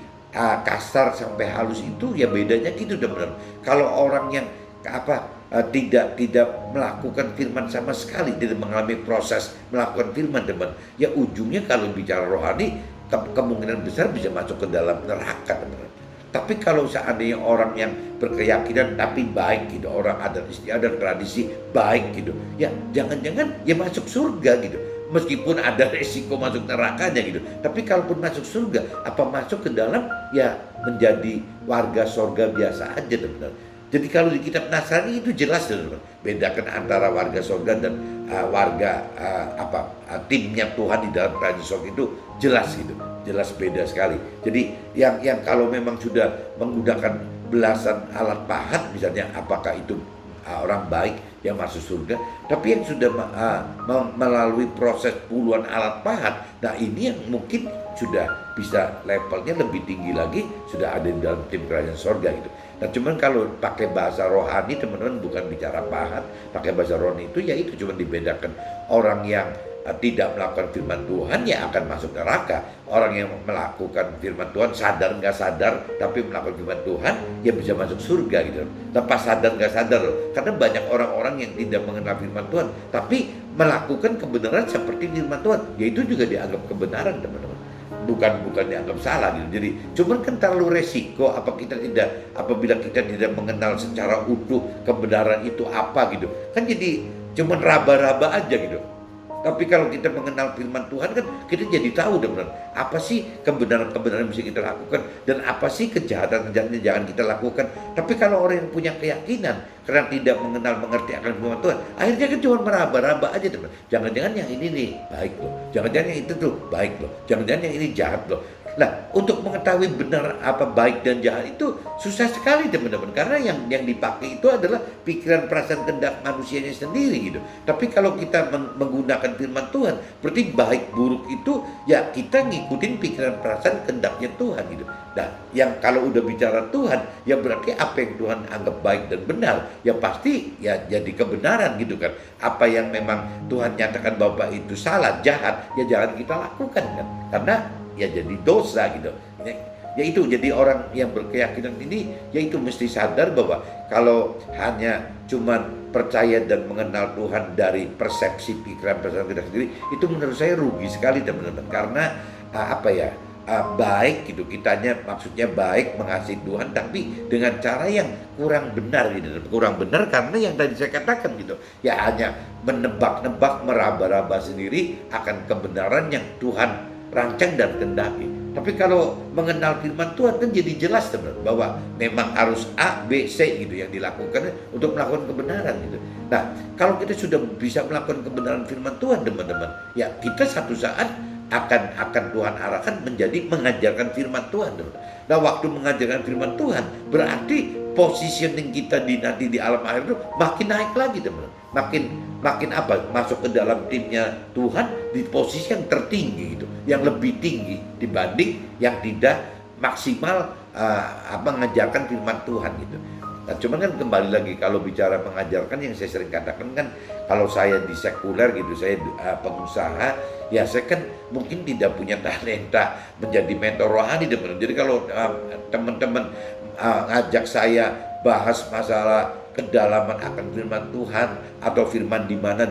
Speaker 1: kasar sampai halus itu ya bedanya gitu teman-teman. Kalau orang yang tidak melakukan firman sama sekali, tidak mengalami proses melakukan firman teman, ya ujungnya kalau bicara rohani kemungkinan besar bisa masuk ke dalam neraka teman. Tapi kalau seandainya orang yang berkeyakinan tapi baik gitu, orang adat istiadat tradisi baik gitu, ya jangan-jangan ya masuk surga gitu. Meskipun ada resiko masuk nerakanya gitu. Tapi kalaupun masuk surga, apa masuk ke dalam ya menjadi warga surga biasa aja teman-teman. Jadi kalau di kitab Nasrani itu jelas teman-teman, bedakan antara warga surga dan warga timnya Tuhan di dalam kerajaan surga itu jelas gitu, jelas beda sekali. Jadi yang kalau memang sudah menggunakan belasan alat pahat misalnya, apakah itu orang baik yang masuk surga? Tapi yang sudah melalui proses puluhan alat pahat, nah ini yang mungkin sudah bisa levelnya lebih tinggi lagi, sudah ada di dalam tim kerajaan surga gitu. Nah cuman kalau pakai bahasa rohani teman-teman, bukan bicara pahat, pakai bahasa rohani itu ya itu cuma dibedakan orang yang tidak melakukan firman Tuhan ya akan masuk neraka. Orang yang melakukan firman Tuhan sadar nggak sadar tapi melakukan firman Tuhan ya bisa masuk surga gitu. Lepas sadar nggak sadar loh. Karena banyak orang-orang yang tidak mengenal firman Tuhan tapi melakukan kebenaran seperti firman Tuhan, ya itu juga dianggap kebenaran teman-teman. Bukan dianggap salah gitu. Jadi cuman kan terlalu resiko apabila kita tidak mengenal secara utuh kebenaran itu apa gitu. Kan jadi cuman raba-raba aja gitu. Tapi kalau kita mengenal firman Tuhan kan kita jadi tahu teman-teman, apa sih kebenaran-kebenaran yang bisa kita lakukan dan apa sih kejahatan-kejahatan yang jangan kita lakukan. Tapi kalau orang yang punya keyakinan karena tidak mengerti akan firman Tuhan, akhirnya kan cuma meraba-raba aja teman. Jangan-jangan yang ini nih baik loh, jangan-jangan yang itu tuh baik loh, jangan-jangan yang ini jahat loh. Nah, untuk mengetahui benar apa baik dan jahat itu susah sekali teman-teman, karena yang dipakai itu adalah pikiran, perasaan, kehendak manusianya sendiri gitu. Tapi kalau kita menggunakan firman Tuhan, berarti baik buruk itu ya kita ngikutin pikiran, perasaan, kehendaknya Tuhan gitu. Nah, yang kalau udah bicara Tuhan, ya berarti apa yang Tuhan anggap baik dan benar, ya pasti ya jadi kebenaran gitu kan. Apa yang memang Tuhan nyatakan bahwa itu salah, jahat, ya jangan kita lakukan kan. Karena ya jadi dosa gitu. Ya itu, jadi orang yang berkeyakinan ini ya itu mesti sadar bahwa kalau hanya cuman percaya dan mengenal Tuhan dari persepsi pikiran kita sendiri, itu menurut saya rugi sekali teman-teman. Karena baik gitu, kitanya maksudnya baik mengasihi Tuhan, tapi dengan cara yang kurang benar gitu. Kurang benar karena yang tadi saya katakan gitu, ya hanya menebak-nebak, meraba-raba sendiri akan kebenaran yang Tuhan rancang dan kehendaki. Tapi kalau mengenal firman Tuhan kan jadi jelas teman bahwa memang harus A, B, C gitu yang dilakukan untuk melakukan kebenaran gitu. Nah, kalau kita sudah bisa melakukan kebenaran firman Tuhan teman-teman, ya kita satu saat akan Tuhan arahkan menjadi mengajarkan firman Tuhan. Nah, waktu mengajarkan firman Tuhan berarti positioning kita nanti di alam akhir itu makin naik lagi teman. Makin apa? Masuk ke dalam timnya Tuhan di posisi yang tertinggi gitu, yang lebih tinggi dibanding yang tidak maksimal mengajarkan firman Tuhan gitu. Nah, cuman kan kembali lagi kalau bicara mengajarkan yang saya sering katakan kan, kalau saya di sekuler gitu, saya pengusaha, ya saya kan mungkin tidak punya talenta menjadi mentor rohani teman. Jadi kalau teman-teman ngajak saya bahas masalah kedalaman akan firman Tuhan atau firman di mana,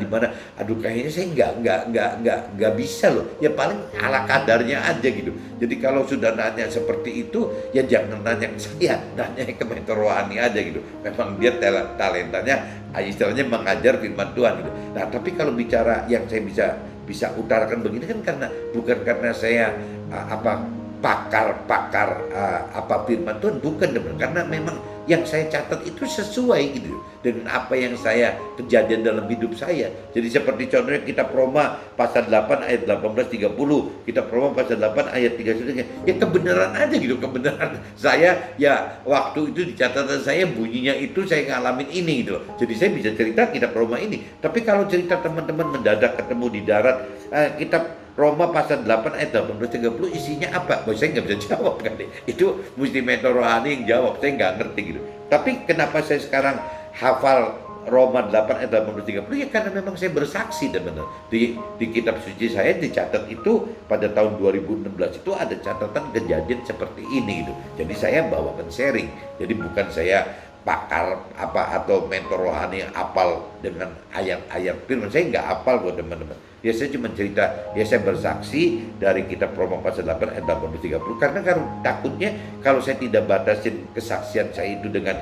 Speaker 1: aduh kayaknya saya nggak bisa loh. Ya paling ala kadarnya aja gitu. Jadi kalau sudah nanya seperti itu, ya jangan nanya ke saya, nanya ke mentor rohani aja gitu. Memang dia talentanya istilahnya mengajar firman Tuhan gitu. Nah, tapi kalau bicara yang saya bisa utarakan begini kan bukan karena saya pakar firman Tuhan, bukan teman, karena memang yang saya catat itu sesuai gitu dengan apa yang saya kejadian dalam hidup saya. Jadi seperti contohnya kitab Roma pasal 8 ayat 18-30, kitab Roma pasal 8 ayat 31, ya kebenaran aja gitu, kebenaran saya ya waktu itu di catatan saya bunyinya itu saya ngalamin ini gitu loh. Jadi saya bisa cerita kitab Roma ini. Tapi kalau cerita teman-teman mendadak ketemu di darat, kitab Roma pasal 8 ayat 18-30 isinya apa? Saya nggak bisa jawab kali. Itu mesti mentor rohani yang jawab, saya nggak ngerti gitu. Tapi kenapa saya sekarang hafal Roma 8 ayat 18-30? Ya karena memang saya bersaksi teman-teman. Di kitab suci saya dicatat itu pada tahun 2016 itu ada catatan kejadian seperti ini gitu. Jadi saya bawakan sharing. Jadi bukan saya pakar atau mentor rohani yang apal dengan ayat-ayat firman. Saya nggak apal buat teman-teman. Ya saya cuma cerita, ya saya bersaksi dari kitab Roma pasal 8 ayat 18-30. Karena takutnya kalau saya tidak batasin kesaksian saya itu dengan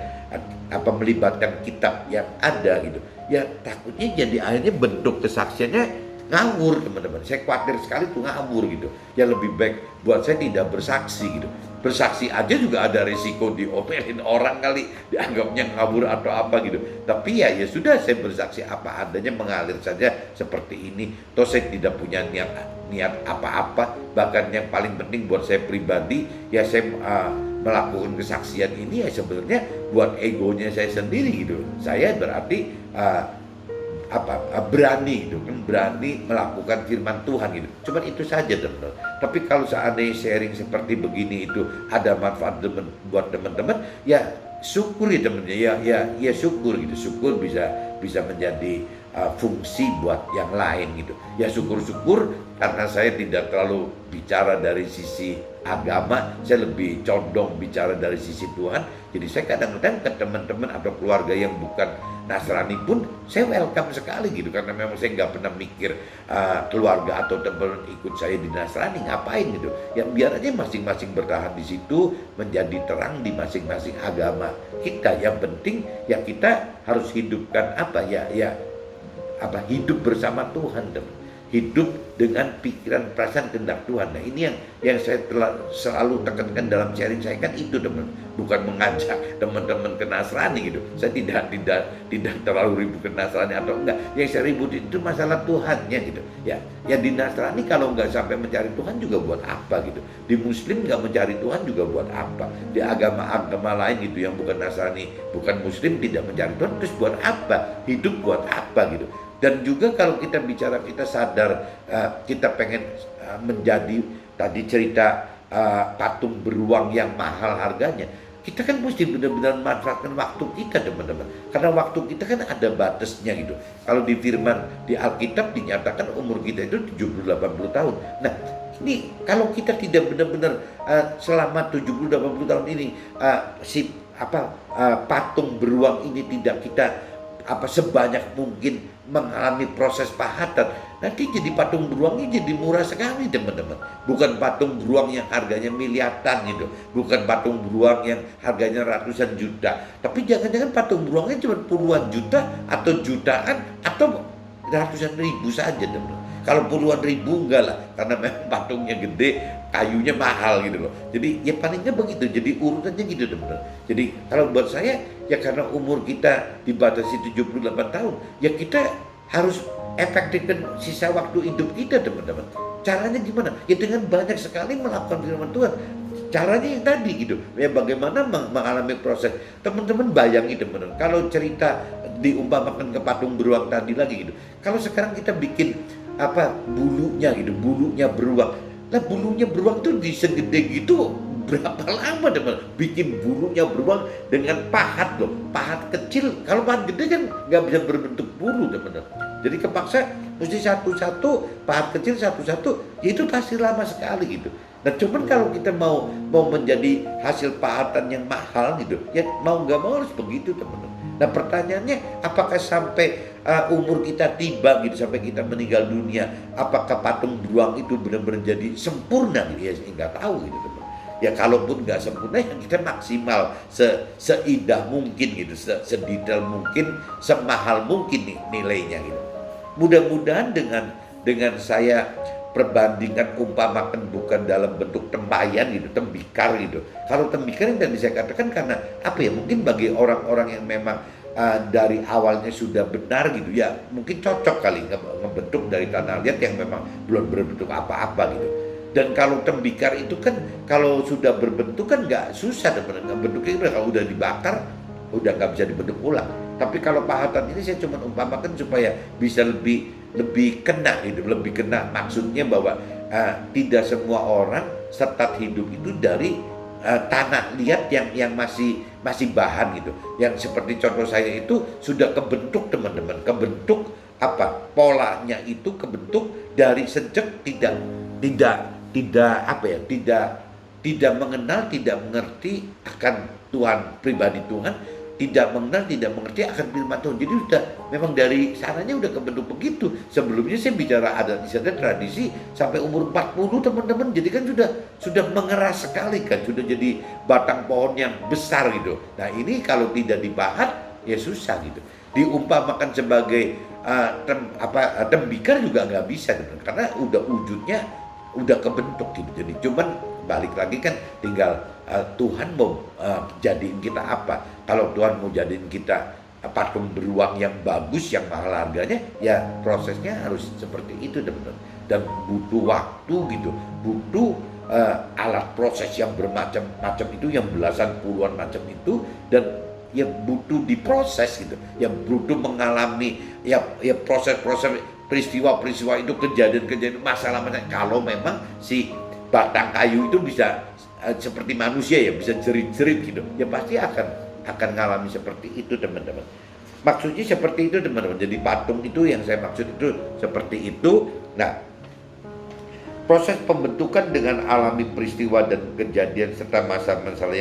Speaker 1: melibatkan kitab yang ada gitu, ya takutnya jadi akhirnya bentuk kesaksiannya ngawur teman-teman. Saya khawatir sekali tuh ngawur gitu. Ya lebih baik buat saya tidak bersaksi gitu. Bersaksi aja juga ada risiko diomelin orang kali, dianggapnya ngawur atau apa gitu. Tapi ya sudah, saya bersaksi apa adanya, mengalir saja seperti ini. Toh saya tidak punya niat apa-apa. Bahkan yang paling penting buat saya pribadi, ya saya melakukan kesaksian ini ya sebenarnya buat egonya saya sendiri gitu. Saya berarti berani gitu kan, berani melakukan firman Tuhan gitu. Cuman itu saja teman-teman. Tapi kalau seandainya sharing seperti begini itu ada manfaat buat teman-teman, ya syukur ya teman-teman. Ya syukur gitu. Syukur bisa menjadi fungsi buat yang lain gitu. Ya syukur-syukur karena saya tidak terlalu bicara dari sisi agama, saya lebih condong bicara dari sisi Tuhan. Jadi saya kadang-kadang ke teman-teman atau keluarga yang bukan Nasrani pun saya welcome sekali gitu, karena memang saya nggak pernah mikir keluarga atau teman ikut saya di Nasrani ngapain gitu. Ya biar aja masing-masing bertahan di situ, menjadi terang di masing-masing agama kita. Yang penting ya kita harus hidupkan hidup bersama Tuhan, teman. Hidup dengan pikiran, perasaan, kehendak Tuhan. Nah ini yang saya selalu tekankan dalam sharing saya kan itu teman, bukan mengajak teman-teman ke Nasrani gitu. Saya tidak terlalu ribut ke Nasrani atau enggak. Yang saya ributin itu masalah Tuhannya gitu. Ya di Nasrani kalau nggak sampai mencari Tuhan juga buat apa gitu. Di Muslim nggak mencari Tuhan juga buat apa. Di agama-agama lain gitu yang bukan Nasrani, bukan Muslim, tidak mencari Tuhan, terus buat apa? Hidup buat apa gitu. Dan juga kalau kita bicara, kita sadar kita pengen menjadi tadi cerita patung beruang yang mahal harganya, kita kan mesti benar-benar manfaatkan waktu kita teman-teman. Karena waktu kita kan ada batasnya gitu. Kalau di firman di Alkitab dinyatakan umur kita itu 70-80 tahun. Nah ini kalau kita tidak benar-benar selama 70-80 tahun ini patung beruang ini tidak kita sebanyak mungkin mengalami proses pahatan, nanti jadi patung beruangnya jadi murah sekali teman-teman. Bukan patung beruang yang harganya miliaran gitu, bukan patung beruang yang harganya ratusan juta, tapi jangan-jangan patung beruangnya cuma puluhan juta atau jutaan atau ratusan ribu saja teman-teman. Kalau puluhan ribu enggak lah, karena memang patungnya gede, kayunya mahal gitu loh. Jadi ya palingnya begitu, jadi urutannya gitu teman-teman. Jadi kalau buat saya ya karena umur kita dibatasi 78 tahun, ya kita harus efektifkan sisa waktu hidup kita teman-teman. Caranya gimana? Ya dengan banyak sekali melakukan firman Tuhan. Caranya yang tadi gitu, ya bagaimana mengalami proses. Teman-teman bayangin teman-teman, kalau cerita diumpamakan ke patung beruang tadi lagi gitu. Kalau sekarang kita bikin bulunya gitu, bulunya beruang. Lah bulunya beruang tuh di segede gitu berapa lama teman bikin bulunya beruang dengan pahat loh, pahat kecil. Kalau pahat gede kan nggak bisa berbentuk bulu teman-teman. Jadi kepaksa mesti satu-satu, pahat kecil satu-satu, ya itu pasti lama sekali gitu. Nah cuman kalau kita mau menjadi hasil pahatan yang mahal gitu, ya mau nggak mau harus begitu teman-teman. Nah pertanyaannya, apakah sampai umur kita tiba gitu, sampai kita meninggal dunia, apakah patung beruang itu benar-benar jadi sempurna gitu? Ya nggak tahu gitu teman. Ya kalaupun nggak sempurna, ya kita maksimal seindah mungkin gitu, sedetail mungkin, semahal mungkin nih nilainya gitu. Mudah-mudahan dengan saya perbandingan umpamakan bukan dalam bentuk tempayan gitu, tembikar gitu. Kalau tembikar yang tadi saya katakan karena mungkin bagi orang-orang yang memang dari awalnya sudah benar gitu ya, mungkin cocok kali ngebentuk dari tanah liat yang memang belum berbentuk apa-apa gitu. Dan kalau tembikar itu kan kalau sudah berbentuk kan nggak susah bentuknya, kalau udah dibakar udah nggak bisa dibentuk ulang. Tapi kalau pahatan ini saya cuma umpamakan supaya bisa lebih kena gitu, lebih kena. Maksudnya bahwa tidak semua orang start hidup itu dari tanah liat yang masih bahan gitu. Yang seperti contoh saya itu sudah kebentuk teman-teman, kebentuk polanya itu kebentuk dari sejak tidak mengenal, tidak mengerti akan Tuhan, pribadi Tuhan, tidak mengenal, tidak mengerti akan firman Tuhan. Jadi sudah memang dari sananya udah kebentuk begitu. Sebelumnya saya bicara adat istiadat tradisi sampai umur 40 teman-teman. Jadi kan sudah mengeras sekali kan, sudah jadi batang pohon yang besar gitu. Nah ini kalau tidak dipahat ya susah gitu. Diumpamakan sebagai tembikar juga nggak bisa gitu. Karena udah wujudnya udah kebentuk gitu. Jadi cuman balik lagi kan tinggal Tuhan mau jadiin kita apa. Kalau Tuhan mau jadiin kita patung beruang yang bagus, yang mahal harganya, ya prosesnya harus seperti itu teman-teman. Dan butuh waktu gitu, butuh alat proses yang bermacam-macam itu, yang belasan puluhan macam itu, dan ya butuh diproses gitu, ya butuh mengalami ya proses-proses peristiwa-peristiwa itu, kejadian-kejadian, masalah-masalah. Kalau memang si batang kayu itu bisa seperti manusia ya, bisa jerit-jerit gitu, ya pasti akan ngalami seperti itu teman-teman. Maksudnya seperti itu teman-teman. Jadi patung itu yang saya maksud itu seperti itu. Nah, proses pembentukan dengan alami peristiwa dan kejadian serta masalah-masalah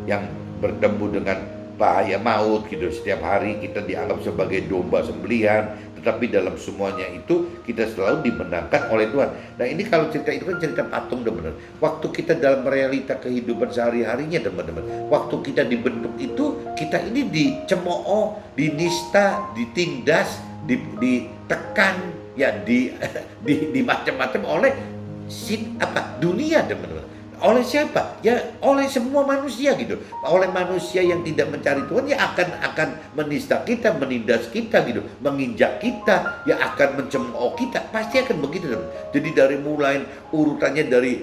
Speaker 1: yang bertemu dengan bahaya maut gitu. Setiap hari kita dianggap sebagai domba sembelihan, tetapi dalam semuanya itu kita selalu dimenangkan oleh Tuhan. Nah ini kalau cerita itu kan cerita patung teman-teman. Waktu kita dalam realita kehidupan sehari-harinya teman-teman, waktu kita dibentuk itu, kita ini dicemooh, dinista, ditindas, ditekan, ya di macam-macam oleh dunia teman-teman. Oleh siapa? Ya oleh semua manusia gitu. Oleh manusia yang tidak mencari Tuhan, ya akan menista kita, menindas kita gitu, menginjak kita, ya akan mencemooh kita. Pasti akan begitu. Jadi dari mulai urutannya dari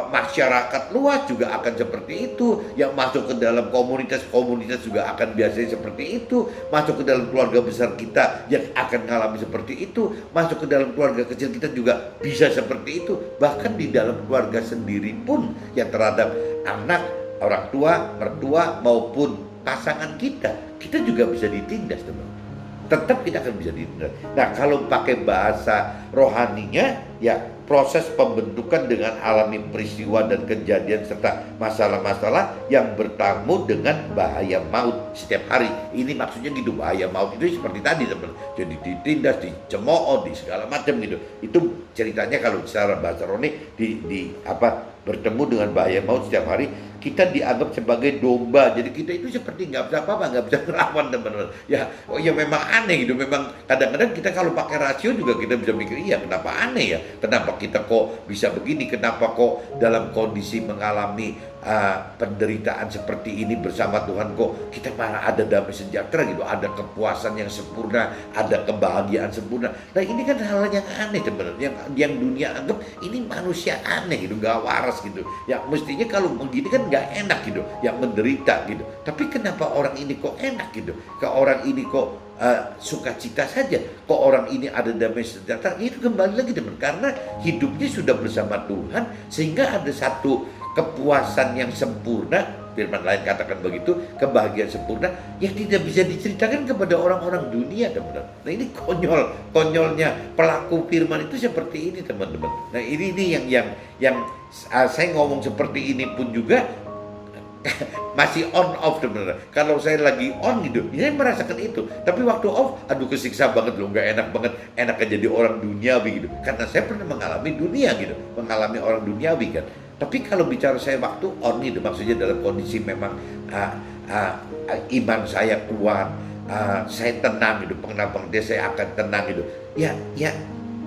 Speaker 1: masyarakat luas juga akan seperti itu. Yang masuk ke dalam komunitas juga akan biasanya seperti itu. Masuk ke dalam keluarga besar kita yang akan mengalami seperti itu. Masuk ke dalam keluarga kecil kita juga bisa seperti itu. Bahkan di dalam keluarga sendiri pun, yang terhadap anak, orang tua, mertua maupun pasangan kita juga bisa ditindas teman. tetap kita akan bisa ditunda. Nah, kalau pakai bahasa rohaninya, ya proses pembentukan dengan alami peristiwa dan kejadian serta masalah-masalah yang bertamu dengan bahaya maut setiap hari. Ini maksudnya gitu, bahaya maut itu seperti tadi teman, jadi ditindas, dicemooh, di segala macam gitu. Itu ceritanya kalau secara bahasa rohani bertemu dengan bahaya maut setiap hari. Kita dianggap sebagai domba, jadi kita itu seperti nggak bisa apa-apa, nggak bisa melawan teman-teman. Ya memang aneh gitu. Memang kadang-kadang kita kalau pakai rasio juga kita bisa mikir, iya kenapa aneh ya, kenapa kita kok bisa begini, kenapa kok dalam kondisi mengalami penderitaan seperti ini bersama Tuhan kok kita malah ada damai sejahtera gitu, ada kepuasan yang sempurna, ada kebahagiaan sempurna. Nah ini kan hal yang aneh teman-teman, yang dunia anggap ini manusia aneh gitu, gak waras gitu. Ya mestinya kalau begini kan gak enak gitu, yang menderita gitu. Tapi kenapa orang ini kok enak gitu, ke orang ini kok sukacita saja, kok orang ini ada damai sejahtera? Itu kembali lagi teman, karena hidupnya sudah bersama Tuhan, sehingga ada satu kepuasan yang sempurna, firman lain katakan begitu, kebahagiaan sempurna yang tidak bisa diceritakan kepada orang-orang dunia teman-teman. Nah ini konyolnya pelaku firman itu seperti ini teman-teman. Nah ini yang saya ngomong seperti ini pun juga masih on off teman-teman. Kalau saya lagi on gitu, saya merasakan itu. Tapi waktu off, aduh kesiksa banget loh, nggak enak banget. Enaknya jadi orang duniawi gitu. Karena saya pernah mengalami dunia gitu, mengalami orang duniawi kan. Tapi kalau bicara saya waktu on itu, maksudnya dalam kondisi memang iman saya kuat, saya tenang gitu, pengenal-pengenal saya akan tenang gitu. Ya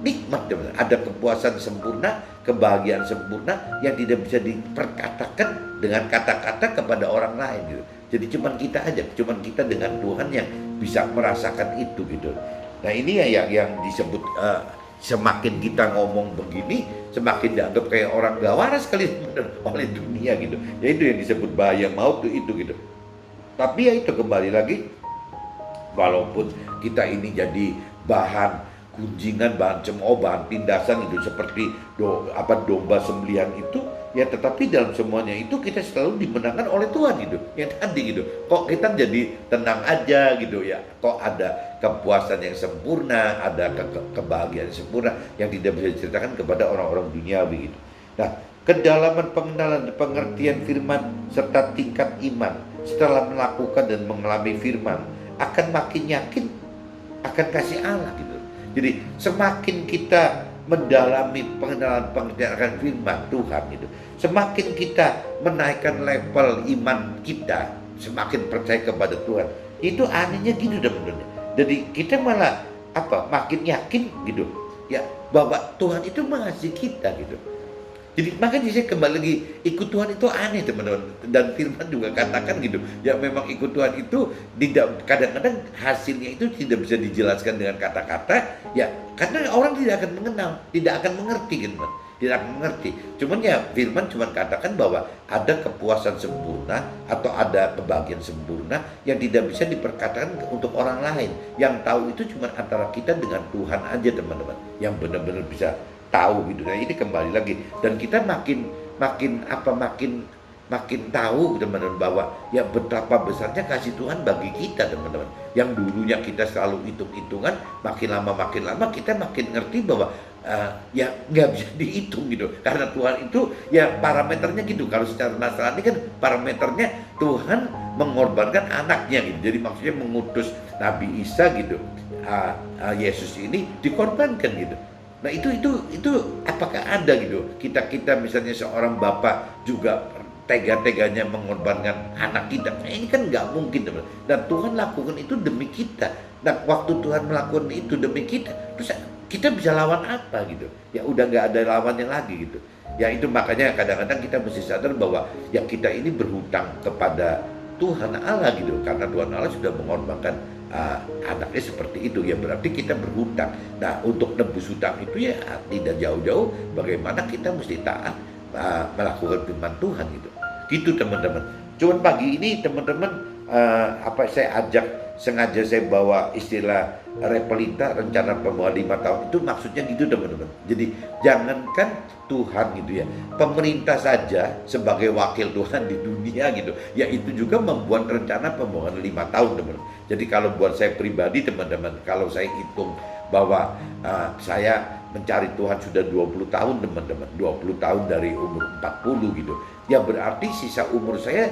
Speaker 1: nikmat teman. Ada kepuasan sempurna, kebahagiaan sempurna yang tidak bisa diperkatakan dengan kata-kata kepada orang lain gitu. Jadi cuman kita aja, cuman kita dengan Tuhan yang bisa merasakan itu gitu. Nah ini ya yang disebut semakin kita ngomong begini, semakin dianggap kayak orang gak waras sekali oleh dunia gitu. Ya itu yang disebut bahaya maut itu gitu. Tapi ya itu kembali lagi, walaupun kita ini jadi bahan gunjingan, bahan cemooh, bahan tindasan itu seperti domba sembelihan itu, ya tetapi dalam semuanya itu kita selalu dimenangkan oleh Tuhan gitu. Yang tadi gitu, kok kita jadi tenang aja gitu ya, kok ada kepuasan yang sempurna, ada kebahagiaan yang sempurna yang tidak bisa diceritakan kepada orang-orang duniawi gitu. Nah, kedalaman pengenalan dan pengertian firman serta tingkat iman setelah melakukan dan mengalami firman akan makin yakin akan kasih Allah gitu. Jadi semakin kita mendalami pengenalan pengertian akan firman Tuhan gitu, semakin kita menaikkan level iman kita, semakin percaya kepada Tuhan. Itu anehnya gitu teman-teman. Jadi kita malah makin yakin gitu ya bahwa Tuhan itu mengasihi kita gitu. Jadi makanya saya kembali lagi, ikut Tuhan itu aneh teman-teman. Dan firman juga katakan gitu, ya memang ikut Tuhan itu tidak, kadang-kadang hasilnya itu tidak bisa dijelaskan dengan kata-kata, ya karena orang tidak akan mengenal, tidak akan mengerti gitu, tidak akan mengerti. Cuman ya firman cuma katakan bahwa ada kepuasan sempurna atau ada kebahagiaan sempurna yang tidak bisa diperkatakan untuk orang lain. Yang tahu itu cuma antara kita dengan Tuhan aja teman-teman, yang benar-benar bisa tahu gitu. Nah ini kembali lagi, dan kita makin tahu teman-teman bahwa ya betapa besarnya kasih Tuhan bagi kita teman-teman. Yang dulunya kita selalu hitung-hitungan, makin lama kita makin ngerti bahwa ya nggak bisa dihitung gitu, karena Tuhan itu ya parameternya gitu. Kalau secara Nasrani kan parameternya Tuhan mengorbankan anaknya gitu. Jadi maksudnya mengutus Nabi Isa gitu, Yesus ini dikorbankan gitu. Nah itu apakah ada gitu kita misalnya seorang bapak juga tega-teganya mengorbankan anak kita? Ini kan nggak mungkin teman. Dan Tuhan lakukan itu demi kita. Dan waktu Tuhan melakukan itu demi kita, terus kita bisa lawan apa gitu? Ya udah nggak ada lawannya lagi gitu. Ya itu makanya kadang-kadang kita mesti sadar bahwa ya kita ini berhutang kepada Tuhan Allah gitu, karena Tuhan Allah sudah mengorbankan anaknya seperti itu, ya berarti kita berhutang. Nah untuk nebus hutang itu ya tidak jauh-jauh bagaimana kita mesti taat melakukan firman Tuhan gitu teman-teman. Cuman pagi ini teman-teman saya ajak, sengaja saya bawa istilah repelita, rencana pembangunan 5 tahun, itu maksudnya gitu teman-teman. Jadi jangankan Tuhan gitu ya, pemerintah saja sebagai wakil Tuhan di dunia gitu ya, itu juga membuat rencana pembangunan 5 tahun teman-teman. Jadi kalau buat saya pribadi teman-teman, kalau saya hitung bahwa saya mencari Tuhan sudah 20 tahun teman-teman, 20 tahun dari umur 40 gitu, ya berarti sisa umur saya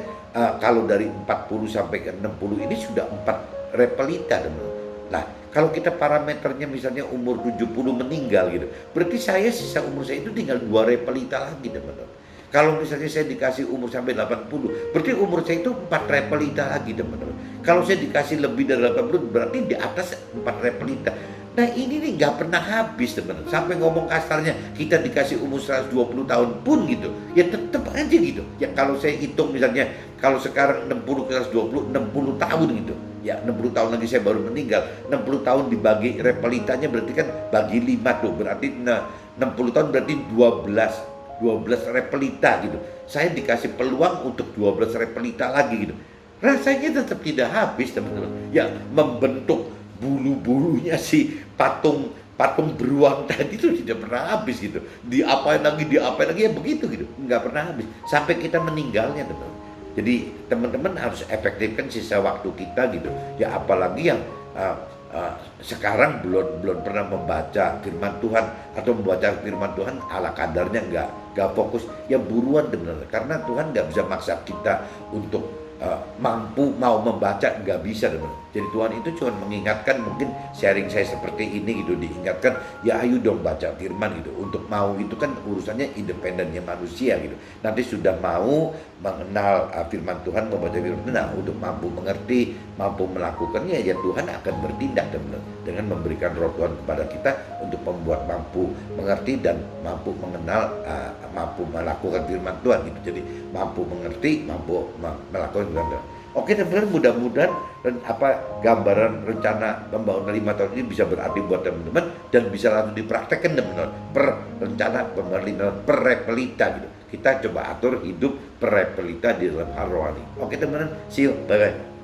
Speaker 1: kalau dari 40 sampai ke 60 ini sudah 4 repelita teman-teman. Nah, kalau kita parameternya misalnya umur 70 meninggal gitu, berarti saya sisa umur saya itu tinggal 2 repelita lagi teman-teman. Kalau misalnya saya dikasih umur sampai 80, berarti umur saya itu 4 repelita lagi teman-teman. Kalau saya dikasih lebih dari 80, berarti di atas 4 repelita. Nah ini nih nggak pernah habis teman-teman. Sampai ngomong kasarnya, kita dikasih umur 120 tahun pun gitu, ya tetap aja gitu. Ya kalau saya hitung misalnya, kalau sekarang 60 ke 120, 60 tahun gitu. Ya 60 tahun lagi saya baru meninggal. 60 tahun dibagi repelitanya berarti kan bagi 5 tuh. Berarti 60 tahun berarti 12 repelita gitu. Saya dikasih peluang untuk 12 repelita lagi gitu. Rasanya tetap tidak habis teman-teman. Ya membentuk bulu-bulunya si patung beruang tadi itu tidak pernah habis gitu. Diapain lagi ya begitu gitu. Nggak pernah habis sampai kita meninggalnya teman-teman. Jadi teman-teman harus efektifkan sisa waktu kita gitu. Ya apalagi yang sekarang belum pernah membaca firman Tuhan atau membaca firman Tuhan ala kadarnya, nggak fokus, ya buruan bener, karena Tuhan nggak bisa maksa kita untuk mampu mau membaca, nggak bisa teman. Jadi Tuhan itu cuma mengingatkan, mungkin sharing saya seperti ini gitu, diingatkan ya ayo dong baca firman gitu. Untuk mau itu kan urusannya independennya manusia gitu. Nanti sudah mau mengenal firman Tuhan, membaca firman Tuhan, nah untuk mampu mengerti, mampu melakukannya, ya Tuhan akan bertindak teman, dengan memberikan roh Tuhan kepada kita untuk membuat mampu mengerti dan mampu mengenal, mampu melakukan firman Tuhan gitu. Jadi mampu mengerti, mampu melakukan firman Tuhan. Oke teman-teman, mudah-mudahan gambaran rencana pembangunan 5 tahun ini bisa berarti buat teman-teman dan bisa langsung dipraktekkan teman-teman per rencana pembangunan 5 tahun per repelita gitu. Kita coba atur hidup per repelita di dalam hal rohani. Oke teman-teman, see you, bye-bye.